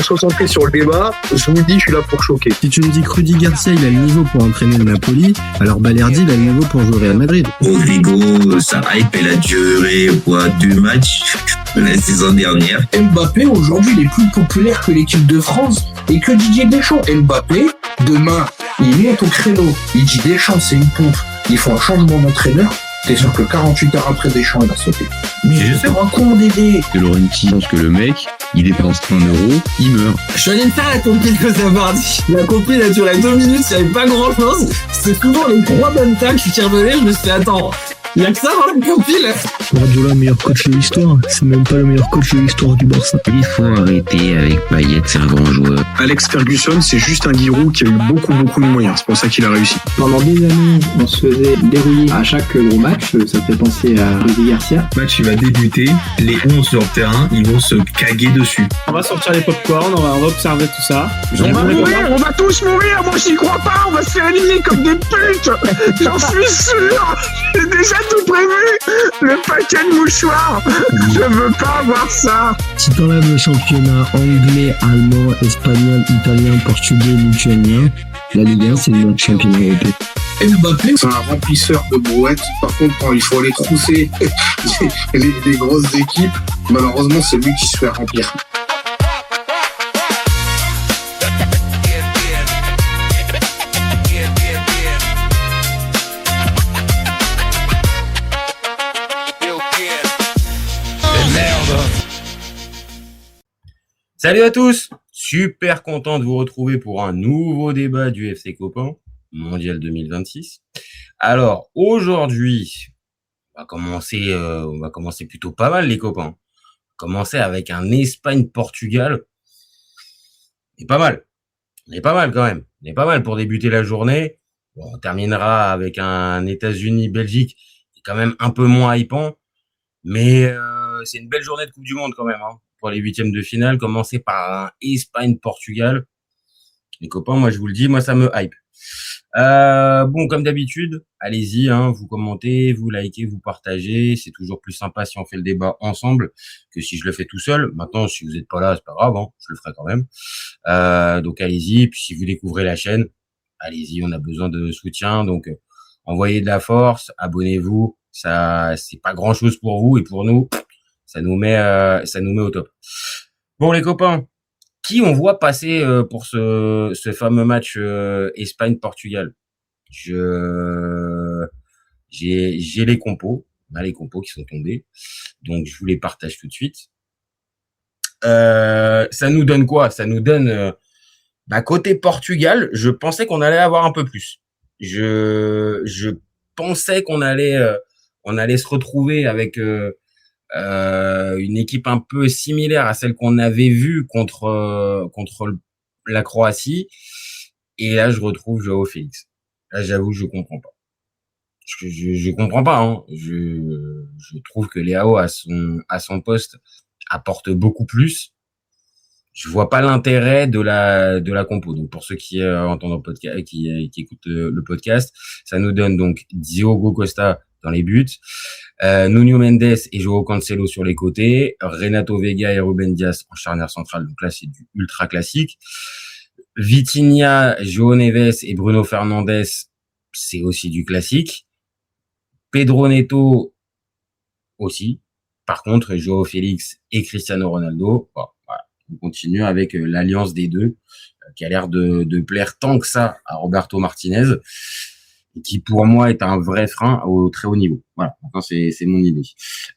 se concentrer sur le débat. Je vous le dis, je suis là pour choquer. Si tu me dis que Rudy Garcia, il a le niveau pour entraîner le Napoli, alors Balerdi, il a le niveau pour jouer au Real Madrid. Rodrigo, sa hype, elle a duré, 2 matchs la saison dernière. Mbappé, aujourd'hui, il est plus populaire que l'équipe de France et que Didier Deschamps. Mbappé, demain, il monte au créneau. Il dit Deschamps, c'est une pompe. Il faut un changement d'entraîneur. T'es sûr que 48 heures après Deschamps, il va sauter. Mais je sais pas con, Dédé. Que Laurenti pense que le mec, il dépense 1 euro, il meurt. Je suis allé me faire la compil que ça dit. La compil, elle a duré 2 minutes, il n'y avait pas grand chose. C'est souvent les 3 bonnes tacles, je suis revenu, je me suis dit, attends, il y a que ça dans la compil. Guardiola, meilleur coach de l'histoire. C'est même pas le meilleur coach de l'histoire du Barça. Il faut arrêter avec Payet, c'est un grand joueur. Alex Ferguson, c'est juste un Giroud qui a eu beaucoup de moyens. C'est pour ça qu'il a réussi. Pendant des années, on se faisait dérouiller à chaque gros match. Ça fait penser à Rudy Garcia. Le match, il va débuter. Les 11 sur le terrain, ils vont se caguer dessus. On va sortir les pop-corn, on va observer tout ça. On va tous mourir. Moi, j'y crois pas. On va se faire éliminer comme des putes. J'en suis sûr. J'ai déjà tout prévu. Le paquet de mouchoirs. Je veux pas avoir ça. Si t'enlèves le championnat anglais, allemand, espagnol, italien, portugais, lituanien, la Ligue 1, c'est le meilleur championnat européen. Mbappé, c'est un remplisseur de brouettes. Par contre, quand il faut aller trousser les grosses équipes, malheureusement, c'est lui qui se fait remplir. Salut à tous, super content de vous retrouver pour un nouveau débat du FC Copain Mondial 2026. Alors aujourd'hui, on va commencer plutôt pas mal les copains. Commencer avec un Espagne-Portugal. On est pas mal quand même. On est pas mal pour débuter la journée. Bon, on terminera avec un États-Unis-Belgique qui est quand même un peu moins hypant, mais c'est une belle journée de Coupe du Monde quand même. Pour les 8e de finale, commencer par un Espagne-Portugal. Les copains, moi je vous le dis, moi ça me hype. Bon, comme d'habitude, allez-y, vous commentez, vous likez, vous partagez. C'est toujours plus sympa si on fait le débat ensemble que si je le fais tout seul. Maintenant, si vous n'êtes pas là, c'est pas grave, je le ferai quand même. Donc allez-y, puis si vous découvrez la chaîne, allez-y, on a besoin de soutien. Donc envoyez de la force, abonnez-vous. Ça, c'est pas grand-chose pour vous et pour nous. Ça nous met au top. Bon les copains, qui on voit passer pour ce fameux match Espagne-Portugal? J'ai les compos, on a les compos qui sont tombés, donc je vous les partage tout de suite. Ça nous donne quoi? Ça nous donne côté Portugal, je pensais qu'on allait avoir un peu plus. Je pensais qu'on allait se retrouver avec une équipe un peu similaire à celle qu'on avait vue contre la Croatie, et là je retrouve Joao Félix. Là j'avoue je comprends pas. Je comprends pas. Je trouve que Léao à son poste apporte beaucoup plus. Je vois pas l'intérêt de la compo. Donc pour ceux qui entendent le podcast, qui écoutent le podcast, ça nous donne donc Diogo Costa dans les buts, Nuno Mendes et Joao Cancelo sur les côtés, Renato Vega et Ruben Dias en charnière centrale. Donc là, c'est du ultra classique. Vitinha, João Neves et Bruno Fernandes, c'est aussi du classique. Pedro Neto aussi. Par contre, Joao Félix et Cristiano Ronaldo, voilà. On continue avec l'alliance des deux, qui a l'air de plaire tant que ça à Roberto Martinez, qui pour moi est un vrai frein au très haut niveau. Voilà, maintenant c'est mon idée.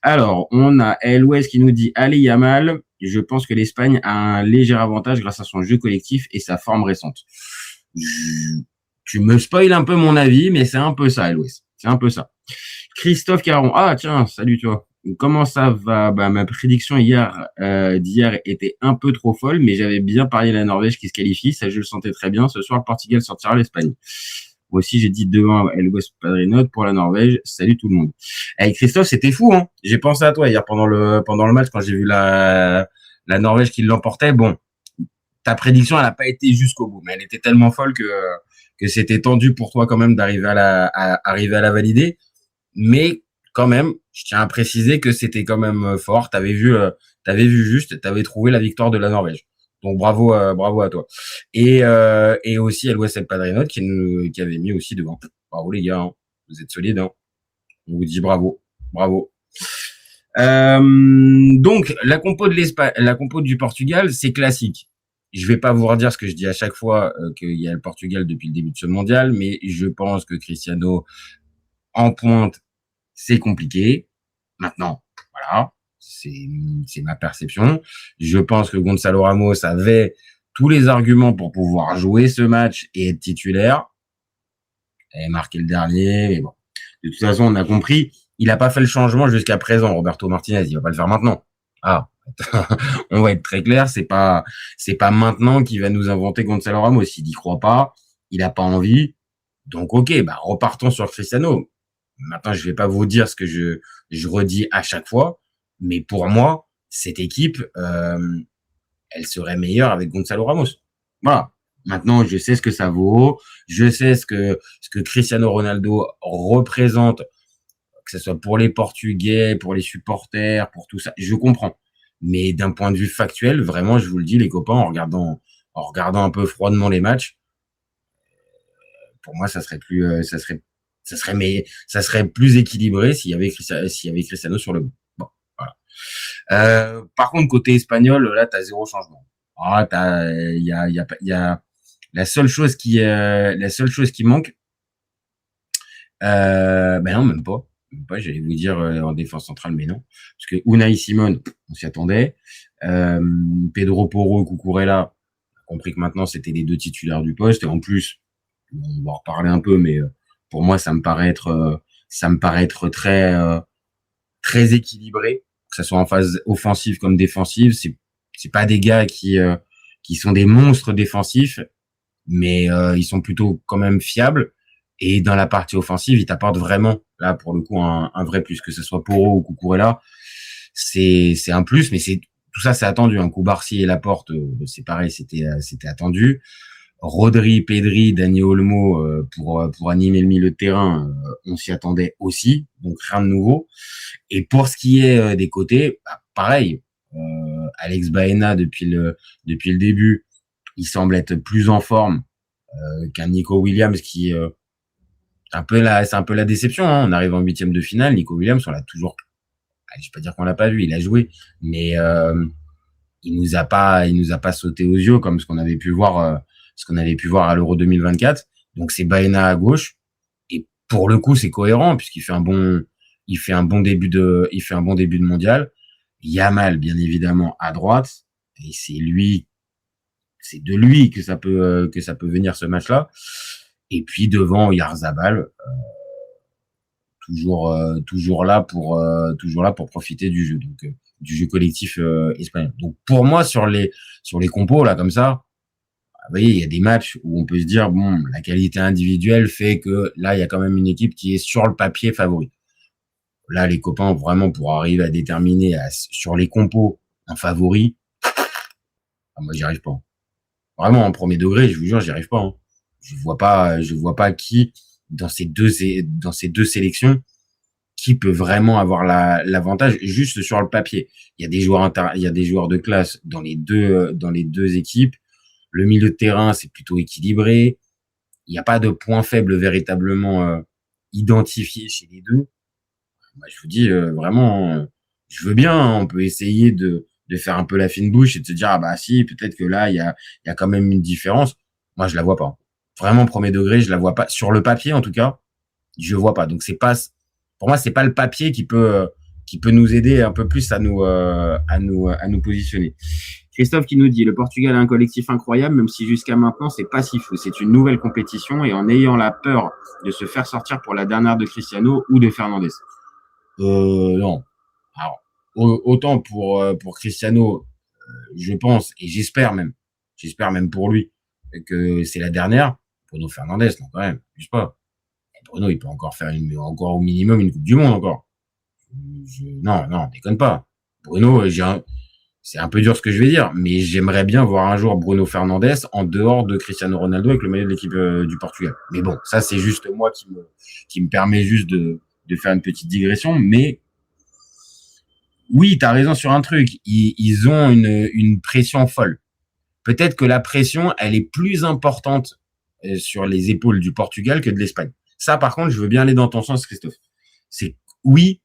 Alors, on a El West qui nous dit « Allez Yamal, je pense que l'Espagne a un léger avantage grâce à son jeu collectif et sa forme récente. » Tu me spoil un peu mon avis, mais c'est un peu ça, El West. C'est un peu ça. Christophe Caron. Ah tiens, salut toi. Comment ça va? Ma prédiction d'hier était un peu trop folle, mais j'avais bien parié la Norvège qui se qualifie. Ça, je le sentais très bien. Ce soir, le Portugal sortira l'Espagne. Moi aussi, j'ai dit 2-1 El West Padrino pour la Norvège. Salut tout le monde. Hey, Christophe, c'était fou, J'ai pensé à toi hier pendant le match quand j'ai vu la Norvège qui l'emportait. Bon, ta prédiction, elle n'a pas été jusqu'au bout, mais elle était tellement folle que c'était tendu pour toi quand même d'arriver arriver à la valider. Mais quand même, je tiens à préciser que c'était quand même fort. T'avais vu juste, t'avais trouvé la victoire de la Norvège. Donc bravo à toi. Et aussi El Ouest El Padrino qui avait mis aussi devant. Bravo les gars, hein. Vous êtes solides, hein. On vous dit bravo. Donc la compo du Portugal, c'est classique. Je vais pas vous redire ce que je dis à chaque fois, qu'il y a le Portugal depuis le début de ce mondial, mais je pense que Cristiano en pointe, c'est compliqué. Maintenant, voilà, c'est ma perception. Je pense que Gonzalo Ramos avait tous les arguments pour pouvoir jouer ce match et être titulaire. Et marquer le dernier, mais bon. De toute façon, on a compris. Il a pas fait le changement jusqu'à présent, Roberto Martinez. Il va pas le faire maintenant. Ah, on va être très clair. C'est pas maintenant qu'il va nous inventer Gonzalo Ramos. Il n'y croit pas. Il a pas envie. Donc, ok, repartons sur Cristiano. Maintenant, je vais pas vous dire ce que je redis à chaque fois. Mais pour moi, cette équipe, elle serait meilleure avec Gonzalo Ramos. Voilà. Maintenant, je sais ce que ça vaut. Je sais ce que Cristiano Ronaldo représente, que ce soit pour les Portugais, pour les supporters, pour tout ça. Je comprends. Mais d'un point de vue factuel, vraiment, je vous le dis, les copains, en regardant un peu froidement les matchs, pour moi, ça serait plus équilibré s'il y avait Cristiano sur le banc. Bon, voilà. Par contre, côté espagnol, là, t'as zéro changement. Ah, il y a la seule chose qui manque. Non, même pas. J'allais vous dire en défense centrale, mais non. Parce que Unai Simon, on s'y attendait. Pedro Porro, Cucurella, on a compris que maintenant c'était les deux titulaires du poste. Et en plus, on va en reparler un peu, mais pour moi, ça me paraît être très équilibré, que ce soit en phase offensive comme défensive. C'est pas des gars qui sont des monstres défensifs, mais ils sont plutôt quand même fiables. Et dans la partie offensive, ils t'apportent vraiment, là, pour le coup, un vrai plus. Que ce soit Porro ou Cucurella, c'est un plus, mais tout ça, c'est attendu. Un coup Barcy et Laporte, c'est pareil, c'était attendu. Rodri, Pedri, Dani Olmo, pour animer le milieu de terrain, on s'y attendait aussi. Donc, rien de nouveau. Et pour ce qui est des côtés, pareil. Alex Baena, depuis le début, il semble être plus en forme qu'un Nico Williams qui c'est un peu la déception, hein. On arrive en 8e de finale, Nico Williams, on l'a toujours, je vais pas dire qu'on l'a pas vu, il a joué, mais il nous a pas sauté aux yeux comme ce qu'on avait pu voir à l'Euro 2024. Donc c'est Baena à gauche, et pour le coup c'est cohérent puisqu'il fait un bon début de mondial. Yamal, bien évidemment, à droite, et c'est de lui que ça peut venir ce match-là. Et puis devant Oyarzabal, toujours là pour profiter du jeu, donc du jeu collectif espagnol. Donc pour moi sur les compos là comme ça, vous voyez, il y a des matchs où on peut se dire bon, la qualité individuelle fait que là il y a quand même une équipe qui est sur le papier favorite. Là les copains vraiment pour arriver à déterminer sur les compos un favori, moi j'y arrive pas. Vraiment en premier degré, je vous jure, j'y arrive pas. Hein. Je vois pas qui dans ces deux sélections qui peut vraiment avoir l'avantage juste sur le papier. Il y a des joueurs de classe dans les deux équipes. Le milieu de terrain, c'est plutôt équilibré. Il n'y a pas de point faible véritablement identifié chez les deux. Moi, je vous dis vraiment, je veux bien. Hein, on peut essayer de faire un peu la fine bouche et de se dire si peut-être que là il y a quand même une différence. Moi, je la vois pas. Vraiment premier degré, je la vois pas sur le papier en tout cas. Je vois pas. Donc pour moi, c'est pas le papier qui peut nous aider un peu plus à nous positionner. Christophe qui nous dit le Portugal a un collectif incroyable, même si jusqu'à maintenant c'est pas si fou. C'est une nouvelle compétition et en ayant la peur de se faire sortir pour la dernière de Cristiano ou de Fernandes. Non. Alors autant pour Cristiano, je pense et j'espère même pour lui que c'est la dernière. Bruno Fernandes, non, quand même, je sais pas. Bruno, il peut encore faire encore au minimum une Coupe du Monde encore. Non, déconne pas. Bruno, c'est un peu dur ce que je vais dire, mais j'aimerais bien voir un jour Bruno Fernandes en dehors de Cristiano Ronaldo avec le maillot de l'équipe du Portugal. Mais bon, ça c'est juste moi qui me permet juste de faire une petite digression, mais oui, t'as raison sur un truc. Ils ont une pression folle. peut-être que la pression, elle est plus importante sur les épaules du Portugal que de l'Espagne. Ça, par contre, je veux bien aller dans ton sens, Christophe. C'est oui,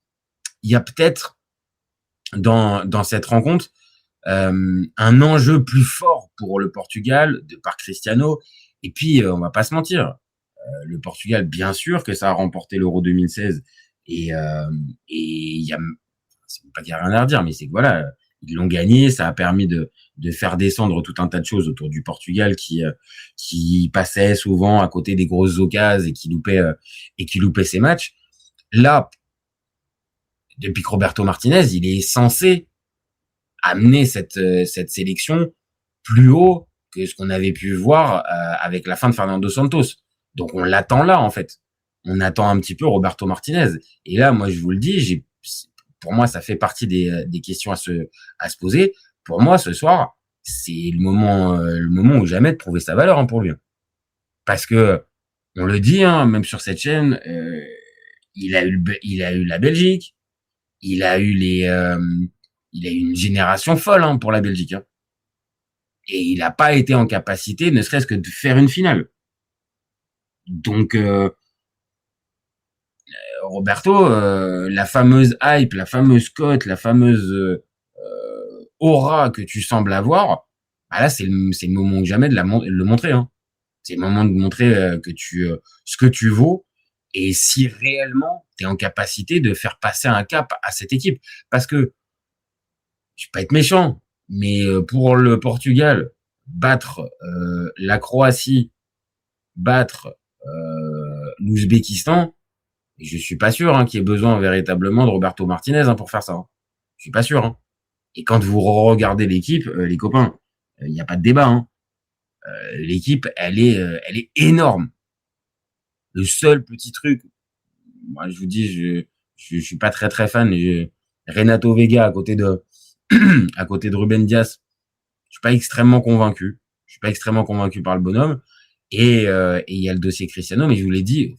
il y a peut-être dans cette rencontre un enjeu plus fort pour le Portugal de par Cristiano. Et puis, on va pas se mentir, le Portugal, bien sûr que ça a remporté l'Euro 2016 et il y a, c'est pas qu'il y a rien à redire, mais c'est que voilà, ils l'ont gagné, ça a permis de faire descendre tout un tas de choses autour du Portugal qui passait souvent à côté des grosses occasions et qui loupait ses matchs. Là, depuis que Roberto Martinez, il est censé amener cette sélection plus haut que ce qu'on avait pu voir avec la fin de Fernando Santos. Donc on l'attend là en fait. On attend un petit peu Roberto Martinez. Et là, moi je vous le dis, pour moi ça fait partie des questions à se poser. Pour moi ce soir, c'est le moment ou jamais de prouver sa valeur pour lui. Parce que on le dit, même sur cette chaîne, il a eu la Belgique, il a eu une génération folle pour la Belgique. Et il n'a pas été en capacité, ne serait-ce que de faire une finale. Donc, Roberto, la fameuse hype, la fameuse cote, la fameuse aura que tu sembles avoir, bah là, c'est le moment ou jamais de le montrer. C'est le moment de montrer ce que tu vaux et si réellement tu es en capacité de faire passer un cap à cette équipe. Parce que, je vais pas être méchant, mais pour le Portugal, battre la Croatie, battre l'Ouzbékistan, je suis pas sûr qu'il y ait besoin véritablement de Roberto Martinez pour faire ça. Je suis pas sûr. Et quand vous regardez l'équipe, les copains, il n'y a pas de débat. L'équipe, elle est énorme. Le seul petit truc, moi je vous dis, je suis pas très très fan. Renato Vega à côté de Ruben Dias, je suis pas extrêmement convaincu. Je suis pas extrêmement convaincu par le bonhomme. Et il y a le dossier Cristiano, mais je vous l'ai dit,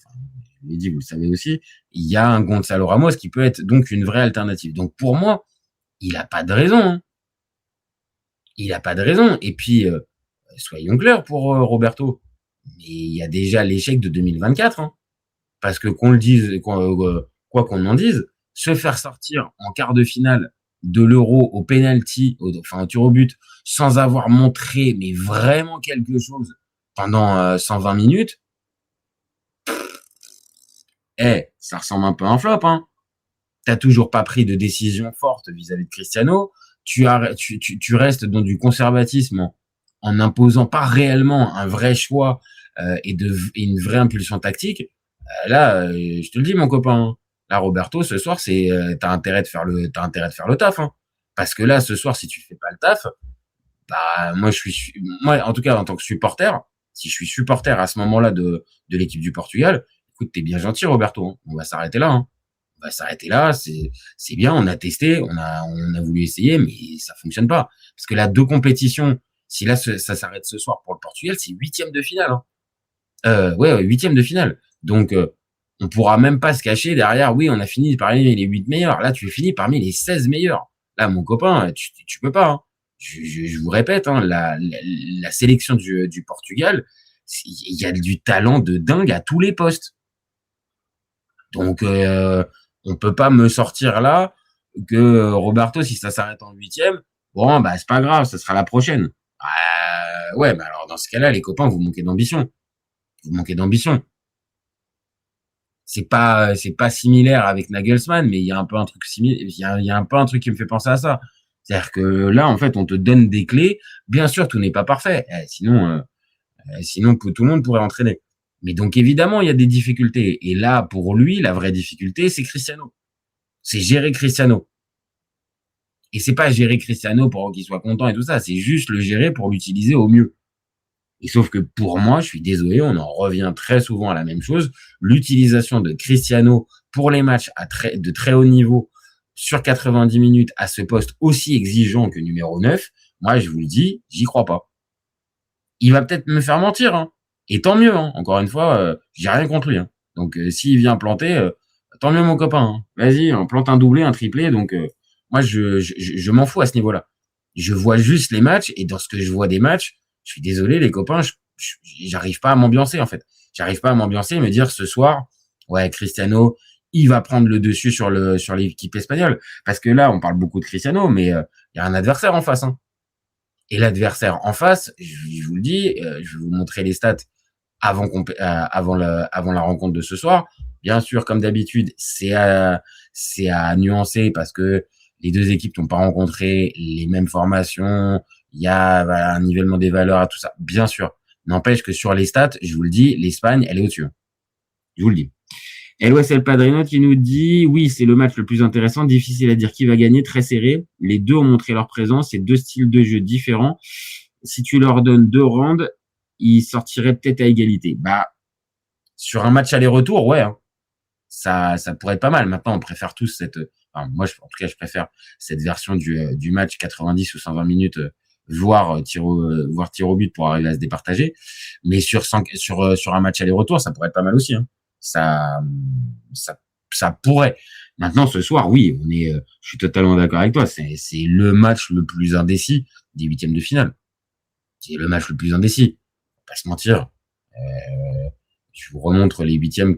vous le savez aussi, il y a un Gonzalo Ramos qui peut être donc une vraie alternative. Donc pour moi, il a pas de raison. Il a pas de raison. Et puis, soyons clairs pour Roberto, mais il y a déjà l'échec de 2024. Parce que qu'on le dise, quoi qu'on en dise, se faire sortir en quart de finale de l'Euro au penalty, au tir au but, sans avoir montré mais vraiment quelque chose pendant 120 minutes, ça ressemble un peu à un flop. T'as toujours pas pris de décision forte vis-à-vis de Cristiano. Tu restes dans du conservatisme en imposant pas réellement un vrai choix et une vraie impulsion tactique. Là, je te le dis, mon copain. Là, Roberto, ce soir, t'as intérêt de faire le taf. Parce que là, ce soir, si tu fais pas le taf, bah moi, en tout cas, en tant que supporter, si je suis supporter à ce moment-là de l'équipe du Portugal, écoute, t'es bien gentil, Roberto. On va s'arrêter là. On va s'arrêter là. C'est bien. On a testé, on a voulu essayer, mais ça fonctionne pas. Parce que là, 2 compétitions, si là ça s'arrête ce soir pour le Portugal, c'est 8e de finale. 8e de finale. Donc on pourra même pas se cacher derrière. Oui, on a fini parmi les 8 meilleurs. Là, tu es fini parmi les 16 meilleurs. Là, mon copain, tu peux pas. Je vous répète, la sélection du Portugal, il y a du talent de dingue à tous les postes. Donc, on peut pas me sortir là que Roberto, si ça s'arrête en 8e, bon, bah c'est pas grave, ça sera la prochaine. Ouais, bah alors dans ce cas-là, les copains, vous manquez d'ambition. C'est pas similaire avec Nagelsmann, mais il y a un peu un truc similaire. Il y a un peu un truc qui me fait penser à ça. C'est-à-dire que là, en fait, on te donne des clés. Bien sûr, tout n'est pas parfait. Sinon, tout le monde pourrait entraîner. Mais donc, évidemment, il y a des difficultés. Et là, pour lui, la vraie difficulté, c'est Cristiano. C'est gérer Cristiano. Et c'est pas gérer Cristiano pour qu'il soit content et tout ça. C'est juste le gérer pour l'utiliser au mieux. Et sauf que pour moi, je suis désolé, on en revient très souvent à la même chose. L'utilisation de Cristiano pour les matchs de très haut niveau sur 90 minutes à ce poste aussi exigeant que numéro 9, moi, je vous le dis, j'y crois pas. Il va peut-être me faire mentir, et tant mieux, encore une fois, j'ai rien contre lui. Donc, s'il vient planter, tant mieux, mon copain. Vas-y, on plante un doublé, un triplé, donc moi, je m'en fous à ce niveau-là. Je vois juste les matchs et dans ce que je vois des matchs, je suis désolé les copains, j'arrive pas à m'ambiancer en fait. J'arrive pas à m'ambiancer et me dire ce soir, ouais, Cristiano, il va prendre le dessus sur l'équipe espagnole. Parce que là, on parle beaucoup de Cristiano, mais il y a un adversaire en face. Hein. Et l'adversaire en face, je vous le dis, je vais vous montrer les stats avant la rencontre de ce soir. Bien sûr, comme d'habitude, c'est à nuancer parce que les deux équipes n'ont pas rencontré les mêmes formations. Il y a un nivellement des valeurs à tout ça. Bien sûr. N'empêche que sur les stats, je vous le dis, l'Espagne, elle est au-dessus. Je vous le dis. LOS El Padrino qui nous dit « Oui, c'est le match le plus intéressant. Difficile à dire qui va gagner. Très serré. Les deux ont montré leur présence. C'est deux styles de jeu différents. Si tu leur donnes 2 rounds, ils sortiraient peut-être à égalité. » Bah, sur un match aller-retour, ouais. Hein. Ça pourrait être pas mal. Maintenant, on préfère tous cette... Enfin, moi, en tout cas, je préfère cette version du match 90 ou 120 minutes, voire tir au but pour arriver à se départager. Mais sur un match aller-retour, ça pourrait être pas mal aussi. Hein. Ça pourrait. Maintenant, ce soir, oui, je suis totalement d'accord avec toi. C'est le match le plus indécis des 8e de finale. C'est le match le plus indécis. Faut pas se mentir. Je vous remontre les 8e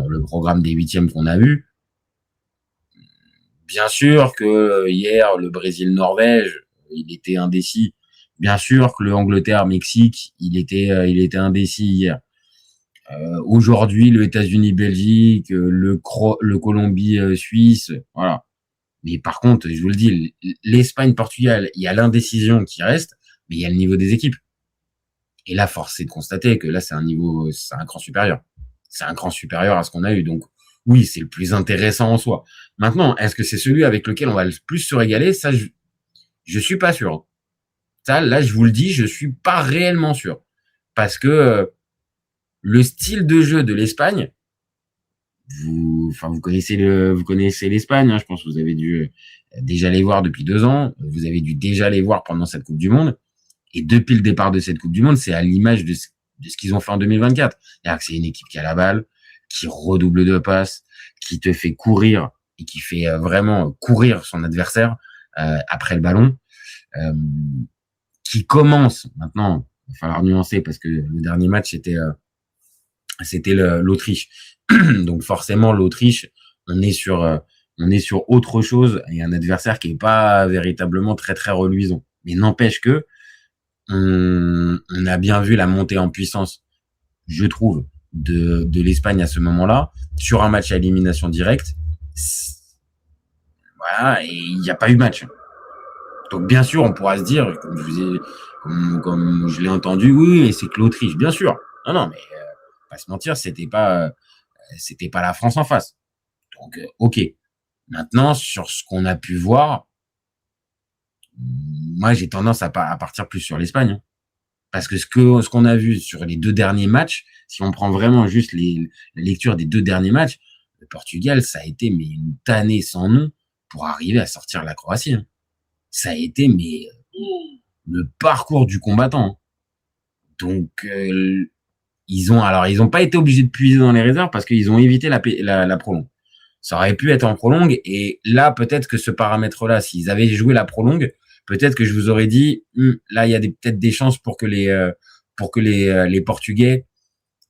le programme des 8e qu'on a vu. Bien sûr que hier, le Brésil-Norvège, il était indécis. Bien sûr que le Angleterre-Mexique, il était indécis hier. Aujourd'hui, le États-Unis-Belgique, le Colombie-Suisse, voilà. Mais par contre, je vous le dis, l'Espagne-Portugal, il y a l'indécision qui reste, mais il y a le niveau des équipes. Et là, force est de constater que là, c'est un cran supérieur. C'est un cran supérieur à ce qu'on a eu. Donc, oui, c'est le plus intéressant en soi. Maintenant, est-ce que c'est celui avec lequel on va le plus se régaler? Ça, je suis pas sûr. Ça, là, je vous le dis, je suis pas réellement sûr. Parce que, le style de jeu de l'Espagne, vous connaissez l'Espagne, hein, je pense que vous avez dû déjà les voir depuis 2 ans, vous avez dû déjà les voir pendant cette Coupe du Monde, et depuis le départ de cette Coupe du Monde, c'est à l'image de ce qu'ils ont fait en 2024. C'est-à-dire que c'est une équipe qui a la balle, qui redouble de passes, qui te fait courir, et qui fait vraiment courir son adversaire après le ballon, qui commence, maintenant, il va falloir nuancer, parce que le dernier match, c'était l'Autriche. Donc forcément, l'Autriche, on est sur autre chose et un adversaire qui est pas véritablement très très reluisant. Mais n'empêche que on a bien vu la montée en puissance, je trouve, de l'Espagne à ce moment-là sur un match à élimination directe. Voilà, et il n'y a pas eu match. Donc bien sûr, on pourra se dire, comme je l'ai entendu, oui, mais c'est que l'Autriche, bien sûr. Non, mais pas se mentir, c'était pas la France en face. Donc, ok. Maintenant, sur ce qu'on a pu voir, moi, j'ai tendance à partir plus sur l'Espagne. Hein. Parce que ce qu'on a vu sur les 2 derniers matchs, si on prend vraiment juste la lecture des 2 derniers matchs, le Portugal, ça a été une tannée sans nom pour arriver à sortir la Croatie. Hein. Ça a été le parcours du combattant. Hein. Donc, ils ont pas été obligés de puiser dans les réserves parce qu'ils ont évité la prolongue. Ça aurait pu être en prolongue et là, peut-être que ce paramètre-là, s'ils avaient joué la prolongue, peut-être que je vous aurais dit, là, il y a peut-être des chances pour que les Portugais,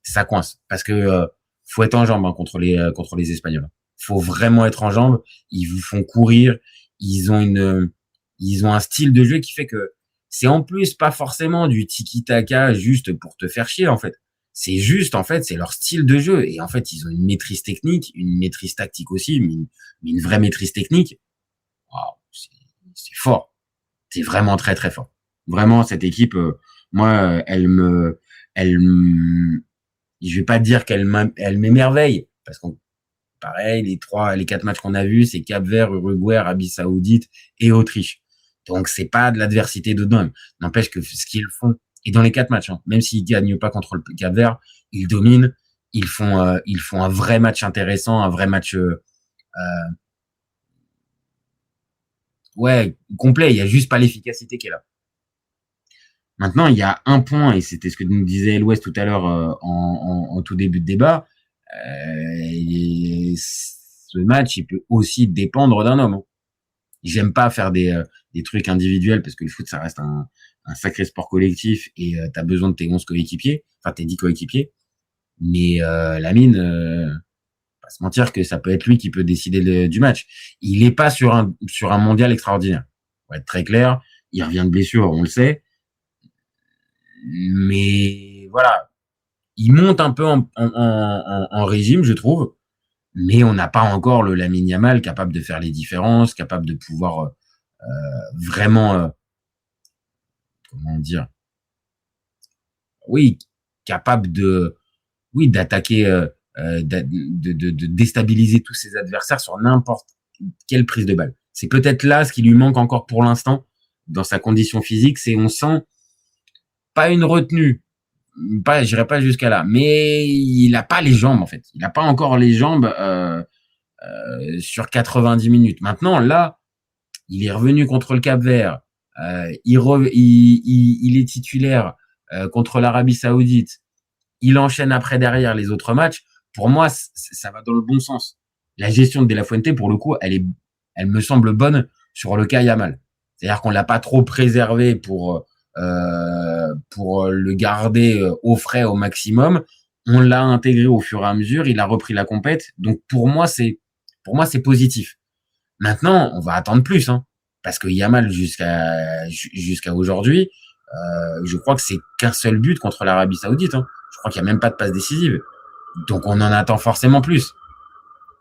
ça coince. Parce que, faut être en jambes, hein, contre les Espagnols. Faut vraiment être en jambes. Ils vous font courir. Ils ont un style de jeu qui fait que c'est en plus pas forcément du tiki-taka juste pour te faire chier, en fait. C'est juste, en fait, c'est leur style de jeu. Et en fait, ils ont une maîtrise technique, une maîtrise tactique aussi, mais une vraie maîtrise technique. Wow, c'est fort. C'est vraiment très, très fort. Vraiment, cette équipe, moi, je vais pas dire elle m'émerveille, parce qu'on, pareil, les 4 matchs qu'on a vus, c'est Cap-Vert, Uruguay, Arabie Saoudite et Autriche. Donc, c'est pas de l'adversité de dingue. N'empêche que ce qu'ils font, et dans les 4 matchs, hein, même s'ils gagnent pas contre le Cap-Vert, ils dominent, ils font un vrai match intéressant, un vrai match, complet. Il y a juste pas l'efficacité qui est là. Maintenant, il y a un point, et c'était ce que nous disait Elwes tout à l'heure en tout début de débat. Ce match, il peut aussi dépendre d'un homme. J'aime pas faire des trucs individuels parce que le foot, ça reste un sacré sport collectif et t'as besoin de tes 11 coéquipiers, enfin tes 10 coéquipiers. Mais Lamine, pas se mentir que ça peut être lui qui peut décider du match. Il est pas sur un mondial extraordinaire. Pour être très clair, il revient de blessure, on le sait. Mais voilà, il monte un peu en régime, je trouve. Mais on n'a pas encore le Lamine Yamal capable de faire les différences, capable de pouvoir vraiment, comment dire, oui, capable d'attaquer, de déstabiliser tous ses adversaires sur n'importe quelle prise de balle. C'est peut-être là ce qui lui manque encore pour l'instant dans sa condition physique, c'est on sent pas une retenue, j'irai pas jusqu'à là, mais il a pas les jambes en fait. Il a pas encore les jambes sur 90 minutes. Maintenant là, il est revenu contre le Cap-Vert. Il est titulaire contre l'Arabie Saoudite. Il enchaîne après derrière les autres matchs. Pour moi, ça va dans le bon sens. La gestion de De La Fuente, pour le coup, elle me semble bonne sur le cas Yamal. C'est-à-dire qu'on l'a pas trop préservé pour le garder au frais au maximum. On l'a intégré au fur et à mesure. Il a repris la compète. Donc pour moi, c'est positif. Maintenant, on va attendre plus, hein, parce que Yamal jusqu'à aujourd'hui, je crois que c'est qu'un seul but contre l'Arabie Saoudite. Hein. Je crois qu'il n'y a même pas de passe décisive. Donc on en attend forcément plus.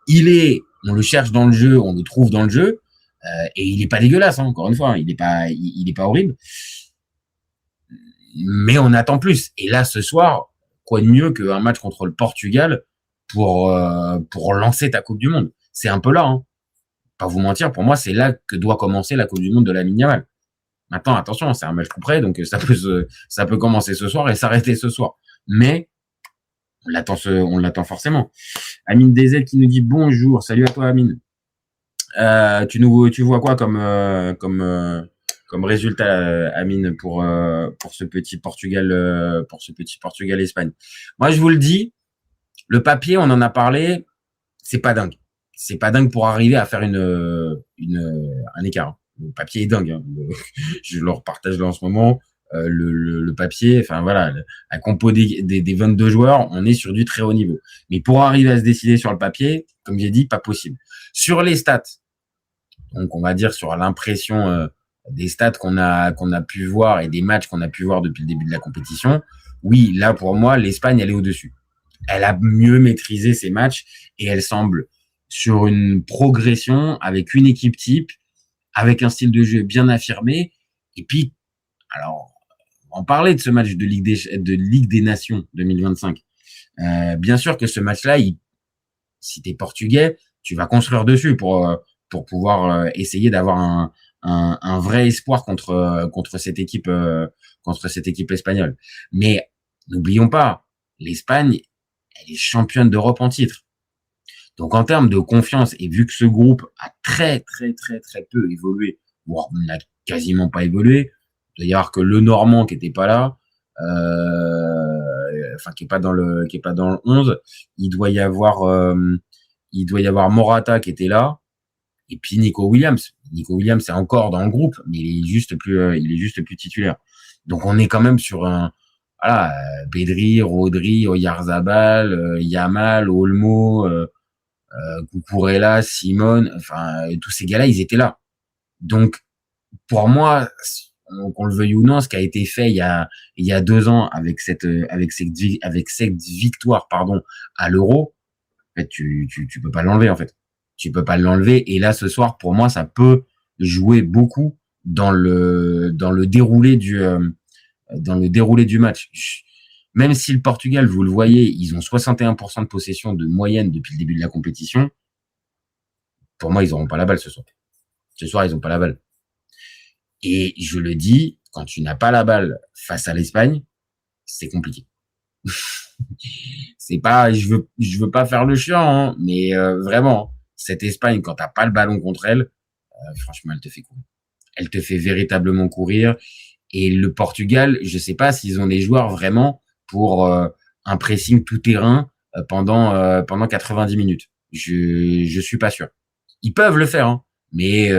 On le cherche dans le jeu, on le trouve dans le jeu, et il est pas dégueulasse, hein, encore une fois, hein, il est pas horrible. Mais on attend plus. Et là, ce soir, quoi de mieux qu'un match contre le Portugal pour lancer ta Coupe du Monde. C'est un peu là, hein. Pas vous mentir, pour moi, c'est là que doit commencer la Coupe du Monde de Lamine Yamal. Maintenant, attention, c'est un match tout près, donc ça peut commencer ce soir et s'arrêter ce soir. Mais on l'attend forcément. Amine DZ qui nous dit bonjour, salut à toi Amine. Tu vois quoi comme résultat, Amine, pour ce petit Portugal Espagne. Moi, je vous le dis, le papier, on en a parlé, c'est pas dingue. C'est pas dingue pour arriver à faire un écart. Le papier est dingue. Hein. Je le repartage là en ce moment. Le papier, enfin voilà, la compo des 22 joueurs, on est sur du très haut niveau. Mais pour arriver à se décider sur le papier, comme j'ai dit, pas possible. Sur les stats, donc on va dire sur l'impression des stats qu'on a pu voir et des matchs qu'on a pu voir depuis le début de la compétition, oui, là pour moi, l'Espagne, elle est au-dessus. Elle a mieux maîtrisé ses matchs et elle semble sur une progression avec une équipe type, avec un style de jeu bien affirmé. Et puis, alors, on parlait de ce match de Ligue des Nations 2025. Bien sûr que ce match-là, si t'es portugais, tu vas construire dessus pour pouvoir essayer d'avoir un vrai espoir contre cette équipe espagnole. Mais n'oublions pas, l'Espagne, elle est championne d'Europe en titre. Donc en termes de confiance, et vu que ce groupe a très très très très peu évolué, voire n'a quasiment pas évolué, il doit y avoir que le Normand qui était pas là, qui est pas dans le 11, il doit y avoir Morata qui était là, et puis Nico Williams. Nico Williams c'est encore dans le groupe, mais il est juste plus titulaire. Donc on est quand même sur Pedri, Rodri, Oyarzabal, Yamal, Olmo, Cucurella, Simone, enfin tous ces gars-là, ils étaient là. Donc pour moi, qu'on le veuille ou non, ce qui a été fait il y a 2 ans avec cette victoire à l'Euro, en fait tu peux pas l'enlever en fait. Tu peux pas l'enlever, et là ce soir pour moi ça peut jouer beaucoup dans le déroulé du match. Même si le Portugal, vous le voyez, ils ont 61% de possession de moyenne depuis le début de la compétition, pour moi, ils n'auront pas la balle ce soir. Ce soir, ils n'ont pas la balle. Et je le dis, quand tu n'as pas la balle face à l'Espagne, c'est compliqué. C'est pas, je veux pas faire le chiant, hein, mais vraiment, cette Espagne, quand t'as pas le ballon contre elle, franchement, elle te fait courir. Elle te fait véritablement courir. Et le Portugal, je sais pas s'ils ont des joueurs vraiment pour un pressing tout terrain pendant 90 minutes. Je suis pas sûr. Ils peuvent le faire, hein, mais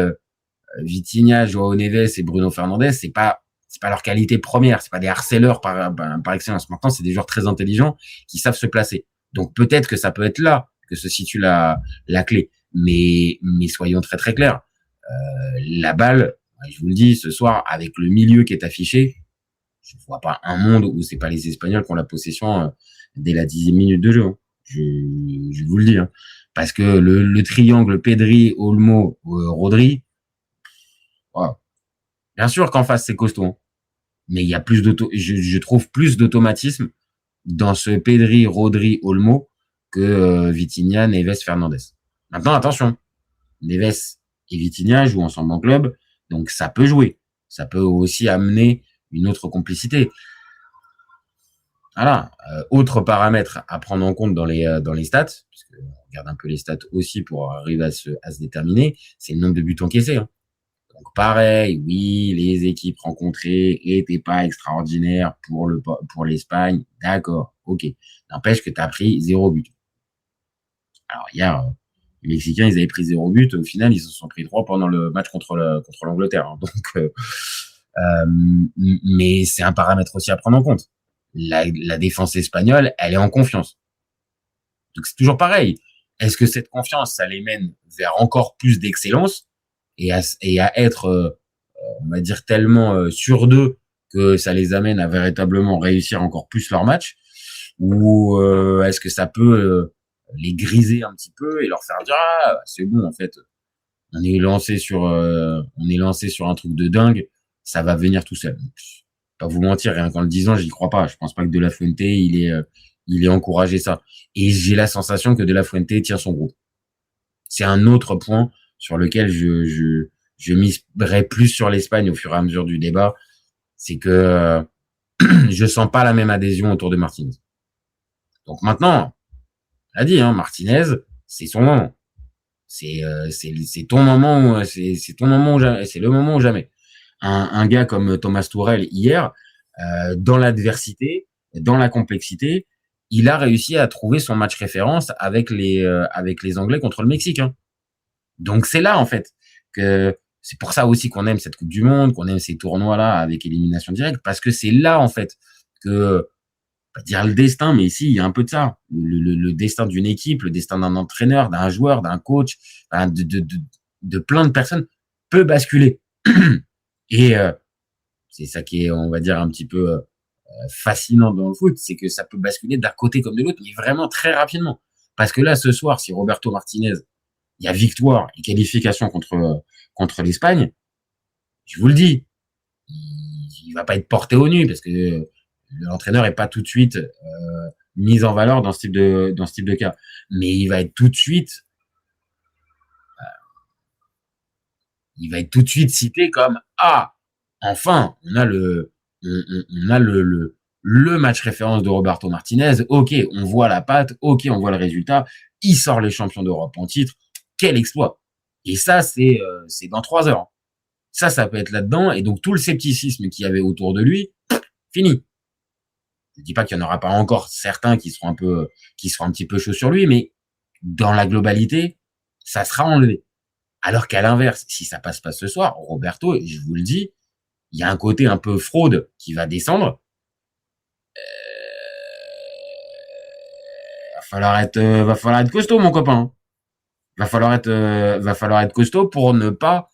Vitinha, Joao Neves et Bruno Fernandes, c'est pas leur qualité première, c'est pas des harceleurs par excellence. Maintenant, c'est des joueurs très intelligents qui savent se placer. Donc peut-être que ça peut être là que se situe la clé. Mais soyons très très clairs. La balle, je vous le dis, ce soir, avec le milieu qui est affiché, je ne vois pas un monde où c'est pas les Espagnols qui ont la possession dès la 10e minute de jeu. Hein. Je vous le dis. Hein. Parce que le triangle Pedri, Olmo, Rodri, wow. Bien sûr qu'en face c'est costaud, hein. Mais il y a plus je trouve plus d'automatisme dans ce Pedri, Rodri, Olmo que Vitinha, Neves, Fernandes. Maintenant, attention, Neves et Vitinha jouent ensemble en club, donc ça peut jouer. Ça peut aussi amener une autre complicité. Voilà. Autre paramètre à prendre en compte dans les stats, parce qu'on regarde un peu les stats aussi pour arriver à se déterminer, c'est le nombre de buts encaissés. Hein. Donc pareil, oui, les équipes rencontrées étaient pas extraordinaires pour l'Espagne, d'accord, ok. N'empêche que tu as pris 0 but. Alors hier, les Mexicains, ils avaient pris 0 but, au final, ils se sont pris 3 pendant le match contre l'Angleterre. Hein. Donc, mais c'est un paramètre aussi à prendre en compte. La défense espagnole, elle est en confiance. Donc c'est toujours pareil. Est-ce que cette confiance, ça les mène vers encore plus d'excellence et à être, on va dire, tellement sur d'eux que ça les amène à véritablement réussir encore plus leur match, ou est-ce que ça peut les griser un petit peu et leur faire dire c'est bon, en fait, on est lancé sur un truc de dingue, ça va venir tout seul. Pas vous mentir, rien qu'en le disant, j'y crois pas. Je pense pas que De La Fuente il est encouragé ça. Et j'ai la sensation que De La Fuente tient son groupe. C'est un autre point sur lequel je miserai plus sur l'Espagne au fur et à mesure du débat, c'est que je sens pas la même adhésion autour de Martinez. Donc maintenant, on l'a dit, hein, Martinez, c'est son moment. C'est ton moment, c'est ton moment ou jamais. C'est le moment ou jamais. Un gars comme Thomas Tuchel hier, dans l'adversité, dans la complexité, il a réussi à trouver son match référence avec les Anglais contre le Mexique. Hein. Donc c'est là en fait que c'est pour ça aussi qu'on aime cette Coupe du Monde, qu'on aime ces tournois-là avec élimination directe, parce que c'est là en fait que, pas dire le destin, mais ici il y a un peu de ça, le destin d'une équipe, le destin d'un entraîneur, d'un joueur, d'un coach, de plein de personnes peut basculer. Et c'est ça qui est, on va dire, un petit peu fascinant dans le foot, c'est que ça peut basculer d'un côté comme de l'autre, mais vraiment très rapidement. Parce que là, ce soir, si Roberto Martinez, il y a victoire et qualification contre l'Espagne, je vous le dis, il va pas être porté au nu parce que l'entraîneur est pas tout de suite mis en valeur dans ce type de cas, mais il va être tout de suite cité comme enfin on a le match référence de Roberto Martinez. Ok, on voit la patte, ok, on voit le résultat, il sort les champions d'Europe en titre, quel exploit. Et ça c'est dans 3 heures. Ça peut être là-dedans, et donc tout le scepticisme qu'il y avait autour de lui, fini. Je dis pas qu'il y en aura pas encore certains qui seront un petit peu chauds sur lui, mais dans la globalité, ça sera enlevé. Alors qu'à l'inverse, si ça passe pas ce soir, Roberto, je vous le dis, il y a un côté un peu fraude qui va descendre. Va falloir être costaud, mon copain. Va falloir être costaud pour ne pas,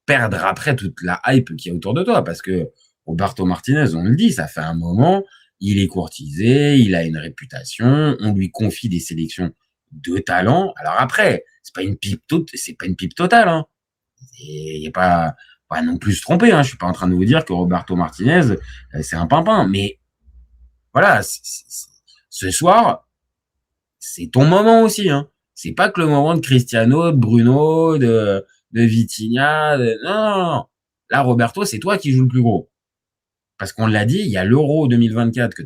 perdre après toute la hype qu'il y a autour de toi, parce que Roberto Martinez, on le dit, ça fait un moment, il est courtisé, il a une réputation, on lui confie des sélections de talent. Alors après, c'est pas une pipe totale, hein. Il y a pas non plus se tromper, hein. Je suis pas en train de vous dire que Roberto Martinez, c'est un pimpin, mais voilà, ce soir, c'est ton moment aussi, hein. C'est pas que le moment de Cristiano, de Bruno, de Vitinha, non. Là, Roberto, c'est toi qui joues le plus gros. Parce qu'on l'a dit, il y a l'Euro 2024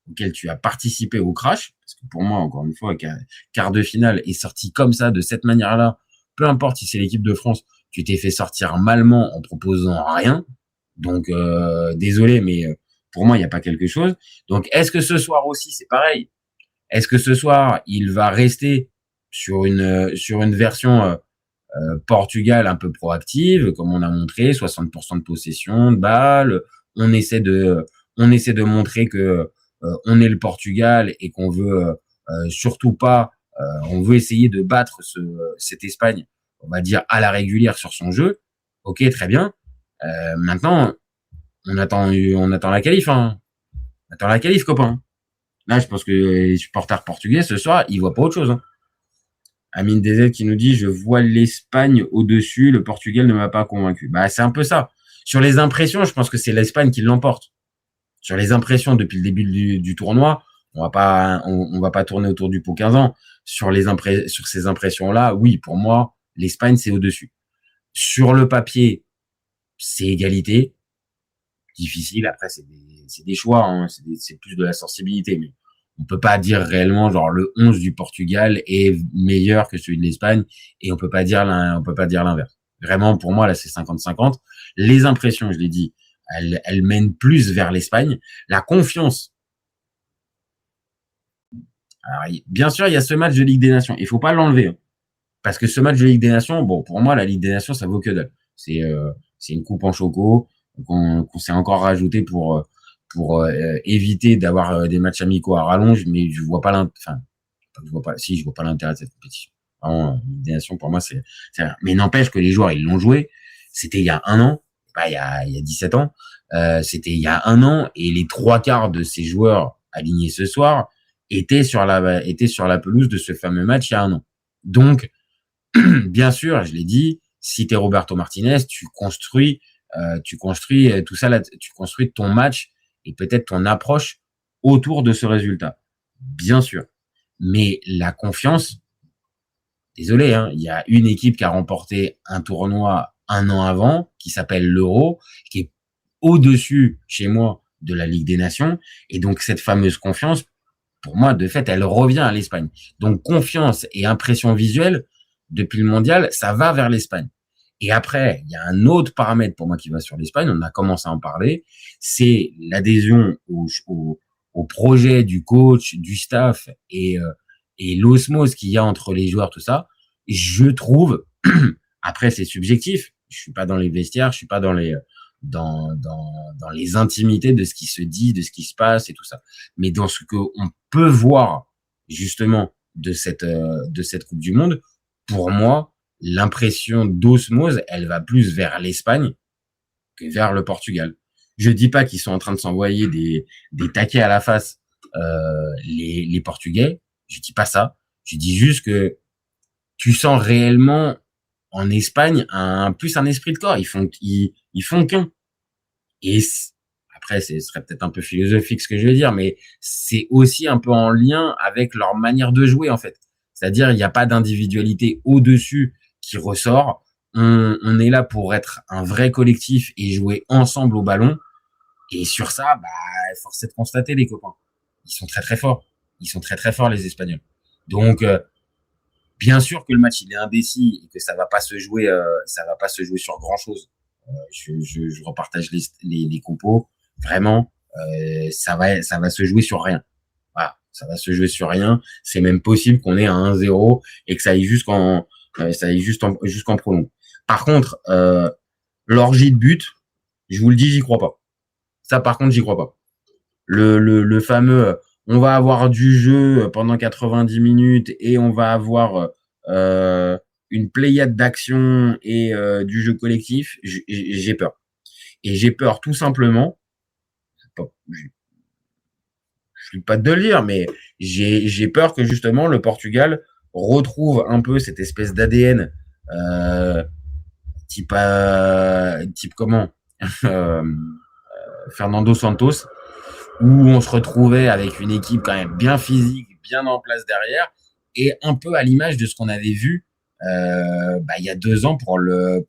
auquel tu as participé au crash. Parce que pour moi, encore une fois, quart de finale est sorti comme ça, de cette manière-là. Peu importe si c'est l'équipe de France, tu t'es fait sortir malement en proposant rien. Donc, désolé, mais pour moi, il n'y a pas quelque chose. Donc, est-ce que ce soir aussi, c'est pareil? Est-ce que ce soir, il va rester sur une version Portugal un peu proactive, comme on a montré, 60% de possession de balles, on essaie de montrer que on est le Portugal et qu'on veut surtout pas, on veut essayer de battre cette Espagne, on va dire à la régulière sur son jeu. Ok, très bien. Maintenant, on attend la qualif, hein. On attend la qualif, copain. Là, je pense que les supporters portugais ce soir, ils voient pas autre chose, hein. Amine DZ qui nous dit, je vois l'Espagne au-dessus, le Portugal ne m'a pas convaincu. Bah, c'est un peu ça. Sur les impressions, je pense que c'est l'Espagne qui l'emporte. Sur les impressions depuis le début du tournoi, on va pas tourner autour du pot 15 ans. Sur ces impressions-là, oui, pour moi, l'Espagne, c'est au-dessus. Sur le papier, c'est égalité. Difficile. Après, c'est des choix, hein. C'est plus de la sensibilité, mais on peut pas dire réellement, genre, le 11 du Portugal est meilleur que celui de l'Espagne, et on peut pas dire l'inverse. Vraiment, pour moi, là, c'est 50-50. Les impressions, je l'ai dit, elles mènent plus vers l'Espagne. La confiance. Alors, bien sûr, il y a ce match de Ligue des Nations. Il faut pas l'enlever, hein. Parce que ce match de Ligue des Nations, bon, pour moi, la Ligue des Nations, ça vaut que dalle. C'est une coupe en choco qu'on s'est encore rajouté pour éviter d'avoir des matchs amicaux à rallonge, mais je vois pas l'intérêt de cette compétition. Vraiment, Ligue des Nations, pour moi, c'est mais n'empêche que les joueurs, ils l'ont joué. C'était il y a un an, pas il y a 17 ans. C'était il y a un an, et les 3/4 de ces joueurs alignés ce soir étaient sur la pelouse de ce fameux match il y a un an. Donc, bien sûr, je l'ai dit, si t'es Roberto Martinez, tu construis tout ça là, tu construis ton match et peut-être ton approche autour de ce résultat. Bien sûr. Mais la confiance, désolé, hein, il y a une équipe qui a remporté un tournoi un an avant, qui s'appelle l'Euro, qui est au-dessus, chez moi, de la Ligue des Nations. Et donc, cette fameuse confiance, pour moi, de fait, elle revient à l'Espagne. Donc, confiance et impression visuelle, depuis le mondial, ça va vers l'Espagne. Et après, il y a un autre paramètre pour moi qui va sur l'Espagne, on a commencé à en parler, c'est l'adhésion au projet du coach, du staff et l'osmose qu'il y a entre les joueurs, tout ça. Je trouve, après c'est subjectif, je suis pas dans les vestiaires, je suis pas dans les intimités de ce qui se dit, de ce qui se passe et tout ça. Mais dans ce que on peut voir justement de cette Coupe du Monde, pour moi, l'impression d'osmose, elle va plus vers l'Espagne que vers le Portugal. Je dis pas qu'ils sont en train de s'envoyer des taquets à la face, les Portugais. Je dis pas ça. Je dis juste que tu sens réellement en Espagne plus un esprit de corps. Ils font qu'un. Et après, ce serait peut-être un peu philosophique ce que je vais dire, mais c'est aussi un peu en lien avec leur manière de jouer, en fait. C'est-à-dire, il n'y a pas d'individualité au-dessus qui ressort. On est là pour être un vrai collectif et jouer ensemble au ballon. Et sur ça, force est de constater, les copains, ils sont très très forts. Ils sont très très forts, les Espagnols. Donc, bien sûr que le match il est indécis et que ça va pas se jouer sur grand chose. Je repartage les compos. Vraiment, ça va se jouer sur rien. Voilà, ça va se jouer sur rien. C'est même possible qu'on ait un 1-0 et que ça aille jusqu'en prolong. Par contre, l'orgie de but, je vous le dis, j'y crois pas. Ça, par contre, j'y crois pas. Le fameux, on va avoir du jeu pendant 90 minutes et on va avoir une pléiade d'actions et du jeu collectif. J'ai peur. Et j'ai peur tout simplement. Je suis pas de le dire, mais j'ai peur que justement le Portugal retrouve un peu cette espèce d'ADN type comment Fernando Santos, où on se retrouvait avec une équipe quand même bien physique, bien en place derrière, et un peu à l'image de ce qu'on avait vu il y a 2 ans pour le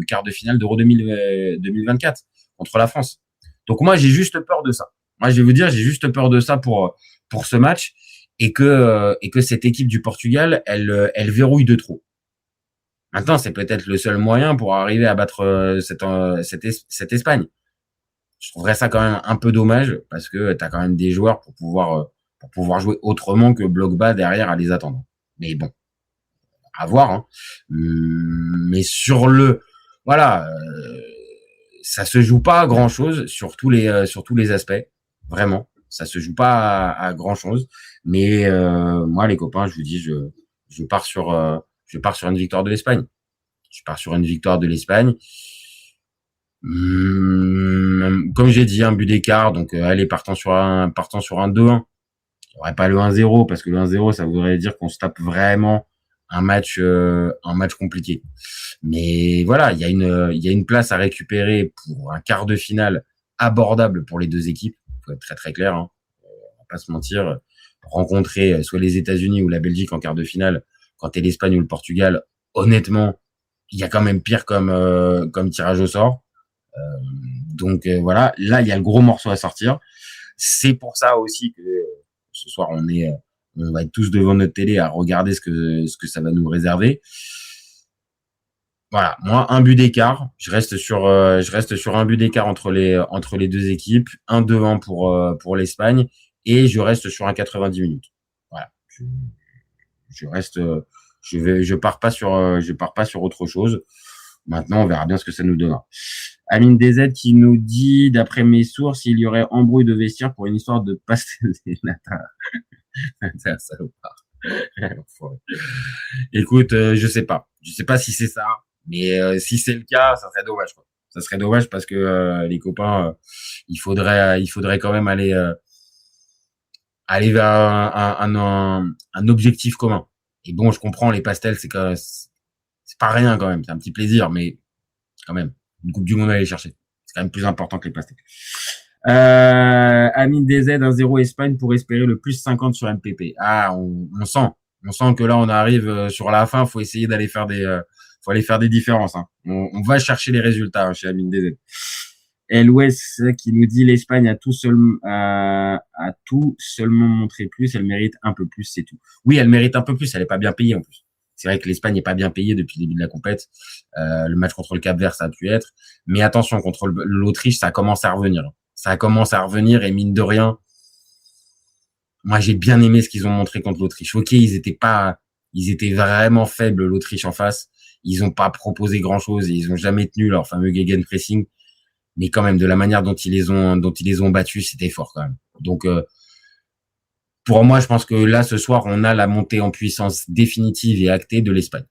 quart de finale d'Euro 2024 contre la France. Donc moi j'ai juste peur de ça. Moi je vais vous dire, j'ai juste peur de ça pour ce match, et que cette équipe du Portugal elle verrouille de trop. Maintenant c'est peut-être le seul moyen pour arriver à battre cette Espagne. Je trouverais ça quand même un peu dommage, parce que t'as quand même des joueurs pour pouvoir pour pouvoir jouer autrement que bloc bas derrière à les attendre. Mais bon, à voir. Hein. Mais sur le, voilà, ça se joue pas à grand chose sur tous les aspects, vraiment. Ça se joue pas à grand chose. Mais moi, les copains, je vous dis, je pars sur une victoire de l'Espagne. Je pars sur une victoire de l'Espagne. Comme j'ai dit, un but d'écart, donc allez, partant sur un 2-1. Il n'y aurait pas le 1-0 parce que le 1-0 ça voudrait dire qu'on se tape vraiment un match compliqué. Mais voilà, il y a une place à récupérer pour un quart de finale abordable pour les deux équipes. Faut être très très clair, hein. On va pas se mentir. Rencontrer soit les États-Unis ou la Belgique en quart de finale, quand t'es l'Espagne ou le Portugal, honnêtement, il y a quand même pire comme tirage au sort. Donc voilà, là il y a le gros morceau à sortir. C'est pour ça aussi que ce soir on va être tous devant notre télé à regarder ce que ça va nous réserver. Voilà, moi un but d'écart, je reste sur un but d'écart entre les deux équipes, 1-2-1 pour l'Espagne et je reste sur un 90 minutes. Voilà, je pars pas sur autre chose. Maintenant, on verra bien ce que ça nous donnera. Amine DZ qui nous dit, d'après mes sources, il y aurait embrouille de vestiaire pour une histoire de pastel. C'est un salopard. Écoute, je sais pas si c'est ça, mais si c'est le cas, ça serait dommage, quoi. Ça serait dommage parce que les copains, il faudrait quand même aller vers un objectif commun. Et bon, je comprends, les pastels, c'est pas rien quand même, c'est un petit plaisir, mais quand même, une Coupe du Monde à aller chercher. C'est quand même plus important que les pastels. Amine DZ 1-0 Espagne pour espérer le plus 50 sur MPP. Ah, on sent que là on arrive sur la fin, faut essayer d'aller faire des différences. Hein. On va chercher les résultats, hein, chez Amine DZ. LOS qui nous dit l'Espagne a tout seulement montré plus, elle mérite un peu plus, c'est tout. Oui, elle mérite un peu plus, elle est pas bien payée en plus. C'est vrai que l'Espagne n'est pas bien payée depuis le début de la compète. Le match contre le Cap-Vert, ça a pu être. Mais attention, contre l'Autriche, ça commence à revenir. Ça commence à revenir et mine de rien, moi j'ai bien aimé ce qu'ils ont montré contre l'Autriche. Ok, ils étaient vraiment faibles, l'Autriche en face. Ils ont pas proposé grand chose et ils ont jamais tenu leur fameux gegenpressing. Mais quand même, de la manière dont ils les ont battus, c'était fort quand même. Donc, pour moi, je pense que là, ce soir, on a la montée en puissance définitive et actée de l'Espagne.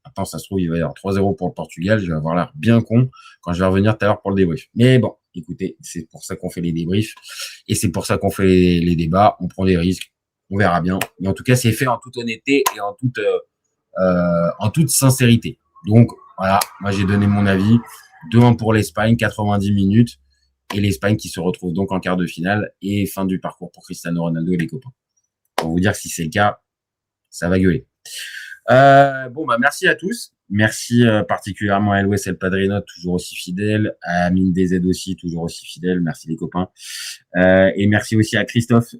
Maintenant, ça se trouve, il va y avoir 3-0 pour le Portugal. Je vais avoir l'air bien con quand je vais revenir tout à l'heure pour le débrief. Mais bon, écoutez, c'est pour ça qu'on fait les débriefs et c'est pour ça qu'on fait les débats. On prend des risques, on verra bien. Mais en tout cas, c'est fait en toute honnêteté et en toute sincérité. Donc, voilà, moi, j'ai donné mon avis. 2-1 pour l'Espagne, 90 minutes. Et l'Espagne qui se retrouve donc en quart de finale et fin du parcours pour Cristiano Ronaldo et les copains. Pour vous dire que si c'est le cas, ça va gueuler. Merci à tous. Merci particulièrement à LOS El Padrino, toujours aussi fidèle. À Amine DZ aussi, toujours aussi fidèle. Merci les copains. Et merci aussi à Christophe,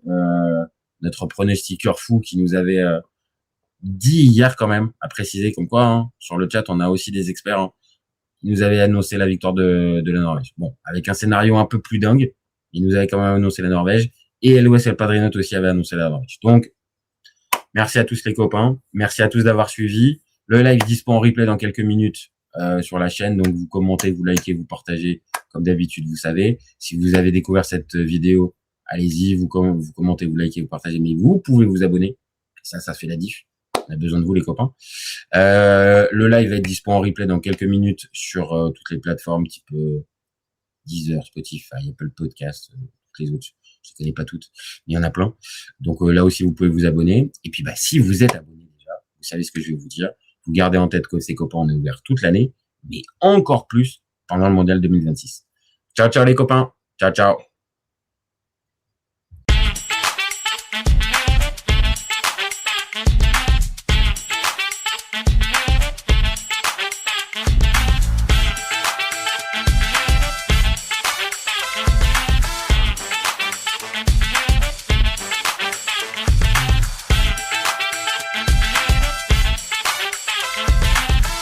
notre pronostiqueur fou qui nous avait dit hier quand même, à préciser comme quoi, hein, sur le chat, on a aussi des experts, hein. Il nous avait annoncé la victoire de la Norvège. Bon, avec un scénario un peu plus dingue, il nous avait quand même annoncé la Norvège. Et LOS El Padrino aussi avait annoncé la Norvège. Donc, merci à tous les copains. Merci à tous d'avoir suivi. Le live dispo en replay dans quelques minutes sur la chaîne. Donc, vous commentez, vous likez, vous partagez. Comme d'habitude, vous savez. Si vous avez découvert cette vidéo, allez-y, vous commentez, vous likez, vous partagez. Mais vous pouvez vous abonner. Ça fait la diff. On a besoin de vous, les copains. Le live va être dispo en replay dans quelques minutes sur toutes les plateformes type Deezer, Spotify, Apple Podcast, toutes les autres. Je ne connais pas toutes, mais il y en a plein. Donc là aussi, vous pouvez vous abonner. Et puis, si vous êtes abonné déjà, vous savez ce que je vais vous dire. Vous gardez en tête que ces copains, on est ouvert toute l'année, mais encore plus pendant le Mondial 2026. Ciao, ciao les copains. Ciao, ciao.